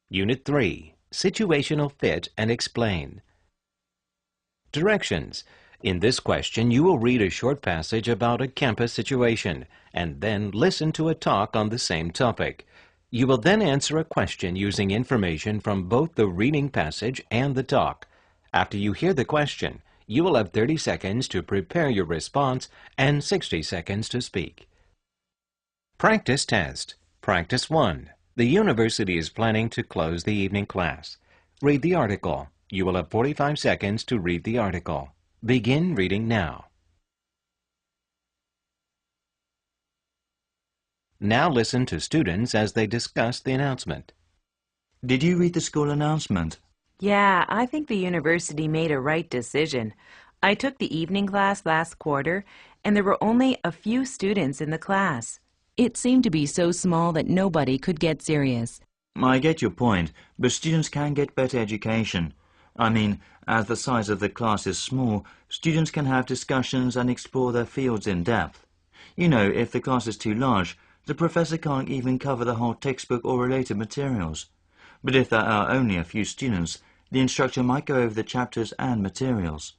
Unit 3, Situational Fit and Explain. Directions. In this question, you will read a short passage about a campus situation and then listen to a talk on the same topic. You will then answer a question using information from both the reading passage and the talk. After you hear the question, you will have 30 seconds to prepare your response and 60 seconds to speak. Practice test. Practice 1. The university is planning to close the evening class. Read the article. You will have 45 seconds to read the article. Begin reading now. Now listen to students as they discuss the announcement. Did you read the school announcement? Yeah, I think the university made a right decision. I took the evening class last quarter, and there were only a few students in the class. It seemed to be so small that nobody could get serious. I get your point, but students can get better education. I mean, as the size of the class is small, students can have discussions and explore their fields in depth. You know, if the class is too large, the professor can't even cover the whole textbook or related materials. But if there are only a few students, the instructor might go over the chapters and materials.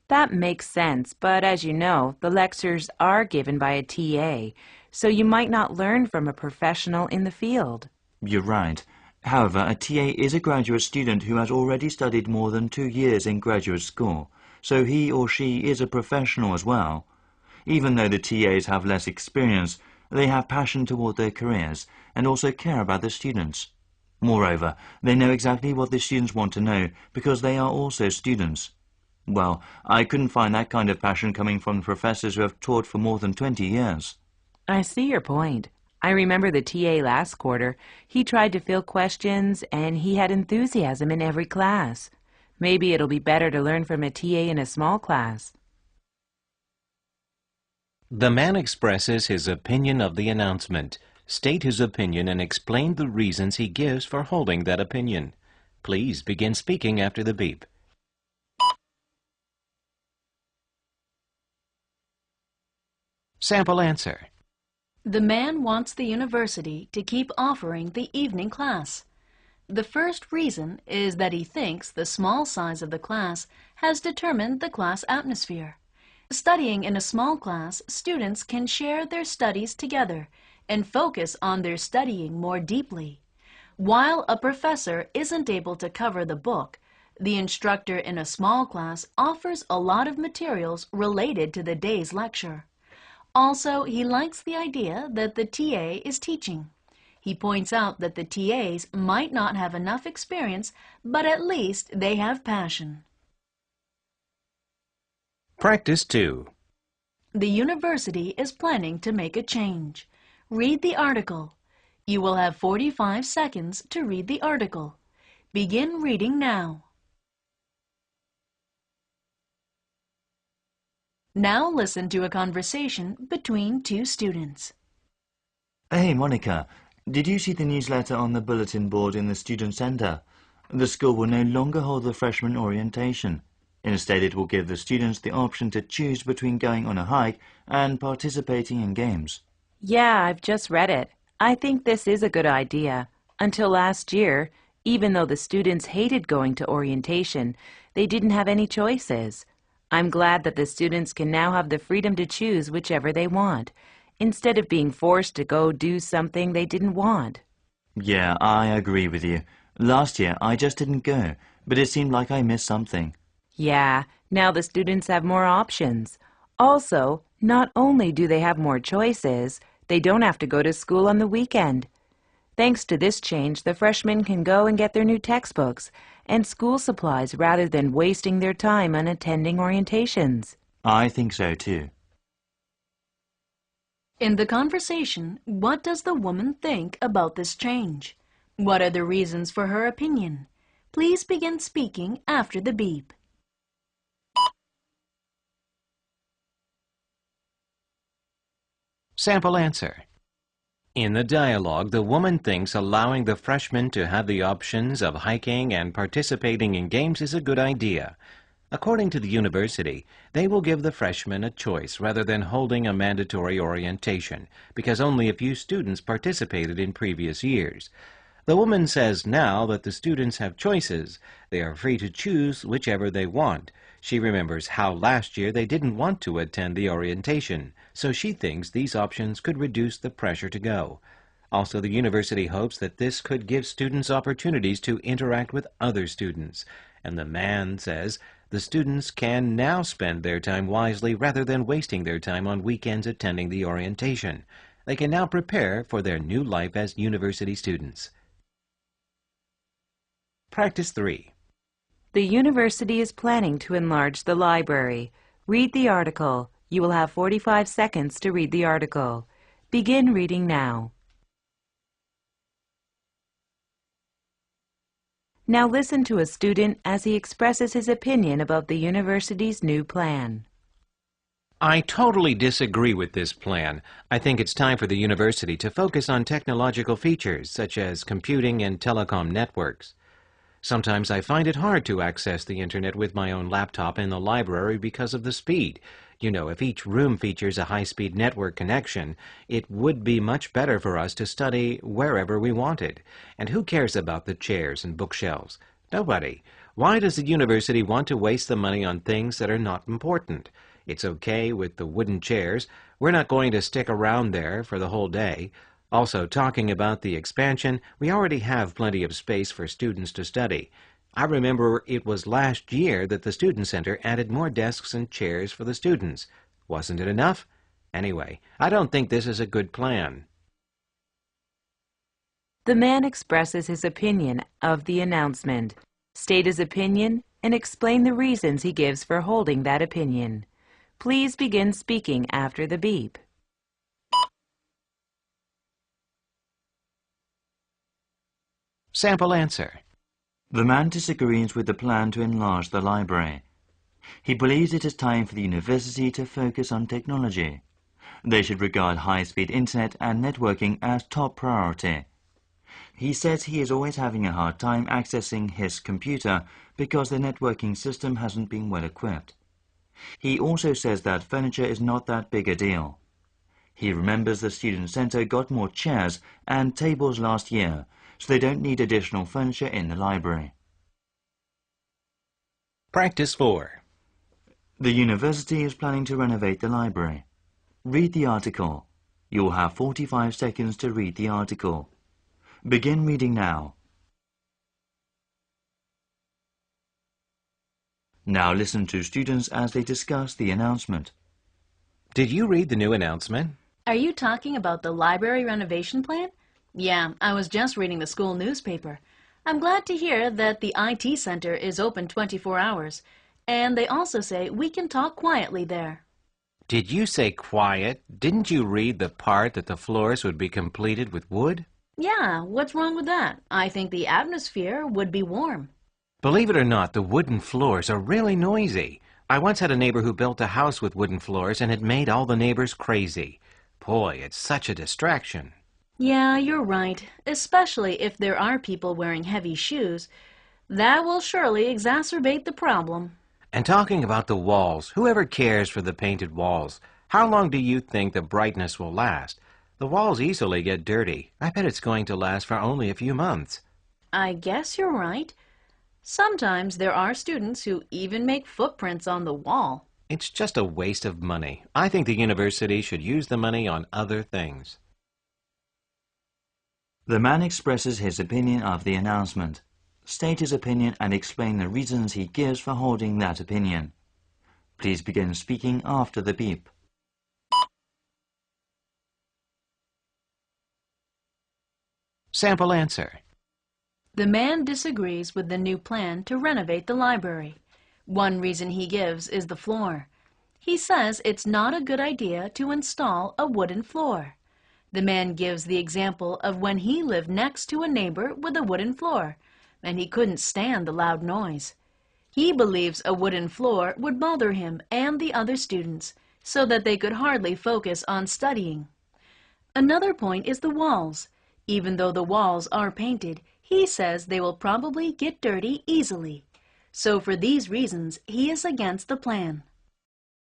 That makes sense, but as you know, the lectures are given by a TA, so you might not learn from a professional in the field. You're right. However, a TA is a graduate student who has already studied more than 2 years in graduate school, so he or she is a professional as well. Even though the TAs have less experience, they have passion toward their careers and also care about the students. Moreover, they know exactly what the students want to know because they are also students. Well, I couldn't find that kind of passion coming from professors who have taught for more than 20 years. I see your point. I remember the TA last quarter. He tried to fill questions, and he had enthusiasm in every class. Maybe it'll be better to learn from a TA in a small class. The man expresses his opinion of the announcement. State his opinion and explain the reasons he gives for holding that opinion. Please begin speaking after the beep. Sample answer. The man wants the university to keep offering the evening class. The first reason is that he thinks the small size of the class has determined the class atmosphere. Studying in a small class, students can share their studies together and focus on their studying more deeply. While a professor isn't able to cover the book, the instructor in a small class offers a lot of materials related to the day's lecture. Also, he likes the idea that the TA is teaching. He points out that the TAs might not have enough experience, but at least they have passion. Practice 2. The university is planning to make a change. Read the article. You will have 45 seconds to read the article. Begin reading now. Now listen to a conversation between two students. Hey, Monica, did you see the newsletter on the bulletin board in the student center? The school will no longer hold the freshman orientation. Instead, it will give the students the option to choose between going on a hike and participating in games. Yeah, I've just read it. I think this is a good idea. Until last year, even though the students hated going to orientation, they didn't have any choices. I'm glad that the students can now have the freedom to choose whichever they want, instead of being forced to go do something they didn't want. Yeah, I agree with you. Last year, I just didn't go, but it seemed like I missed something. Yeah, now the students have more options. Also, not only do they have more choices, they don't have to go to school on the weekend. Thanks to this change, the freshmen can go and get their new textbooks and school supplies rather than wasting their time on attending orientations. I think so too. In the conversation, what does the woman think about this change? What are the reasons for her opinion? Please begin speaking after the beep. Sample answer. In the dialogue, the woman thinks allowing the freshmen to have the options of hiking and participating in games is a good idea. According to the university, they will give the freshmen a choice rather than holding a mandatory orientation, because only a few students participated in previous years. The woman says now that the students have choices. They are free to choose whichever they want. She remembers how last year they didn't want to attend the orientation, so she thinks these options could reduce the pressure to go. Also, the university hopes that this could give students opportunities to interact with other students. And the man says the students can now spend their time wisely rather than wasting their time on weekends attending the orientation. They can now prepare for their new life as university students. Practice 3. The university is planning to enlarge the library. Read the article. You will have 45 seconds to read the article. Begin reading now. Now listen to a student as he expresses his opinion about the university's new plan. I totally disagree with this plan. I think it's time for the university to focus on technological features such as computing and telecom networks. Sometimes I find it hard to access the internet with my own laptop in the library because of the speed. You know, if each room features a high-speed network connection, it would be much better for us to study wherever we wanted. And who cares about the chairs and bookshelves? Nobody. Why does the university want to waste the money on things that are not important? It's okay with the wooden chairs. We're not going to stick around there for the whole day. Also, talking about the expansion, we already have plenty of space for students to study. I remember it was last year that the Student Center added more desks and chairs for the students. Wasn't it enough? Anyway, I don't think this is a good plan. The man expresses his opinion of the announcement. State his opinion and explain the reasons he gives for holding that opinion. Please begin speaking after the beep. Sample answer. The man disagrees with the plan to enlarge the library. He believes it is time for the university to focus on technology. They should regard high-speed internet and networking as top priority. He says he is always having a hard time accessing his computer because the networking system hasn't been well equipped. He also says that furniture is not that big a deal. He remembers the Student Center got more chairs and tables last year, so they don't need additional furniture in the library. Practice 4. The university is planning to renovate the library. Read the article. You'll have 45 seconds to read the article. Begin reading now. Now listen to students as they discuss the announcement. Did you read the new announcement? Are you talking about the library renovation plan? Yeah, I was just reading the school newspaper. I'm glad to hear that the IT center is open 24 hours, and they also say we can talk quietly there. Did you say quiet? Didn't you read the part that the floors would be completed with wood? Yeah, what's wrong with that? I think the atmosphere would be warm. Believe it or not, the wooden floors are really noisy. I once had a neighbor who built a house with wooden floors, and it made all the neighbors crazy. Boy, it's such a distraction. Yeah, you're right, especially if there are people wearing heavy shoes. That will surely exacerbate the problem. And talking about the walls, whoever cares for the painted walls? How long do you think the brightness will last? The walls easily get dirty. I bet it's going to last for only a few months. I guess you're right. Sometimes there are students who even make footprints on the wall. It's just a waste of money. I think the university should use the money on other things. The man expresses his opinion of the announcement. State his opinion and explain the reasons he gives for holding that opinion. Please begin speaking after the beep. Sample answer. The man disagrees with the new plan to renovate the library. One reason he gives is the floor. He says it's not a good idea to install a wooden floor. The man gives the example of when he lived next to a neighbor with a wooden floor, and he couldn't stand the loud noise. He believes a wooden floor would bother him and the other students, so that they could hardly focus on studying. Another point is the walls. Even though the walls are painted, he says they will probably get dirty easily. So for these reasons, he is against the plan.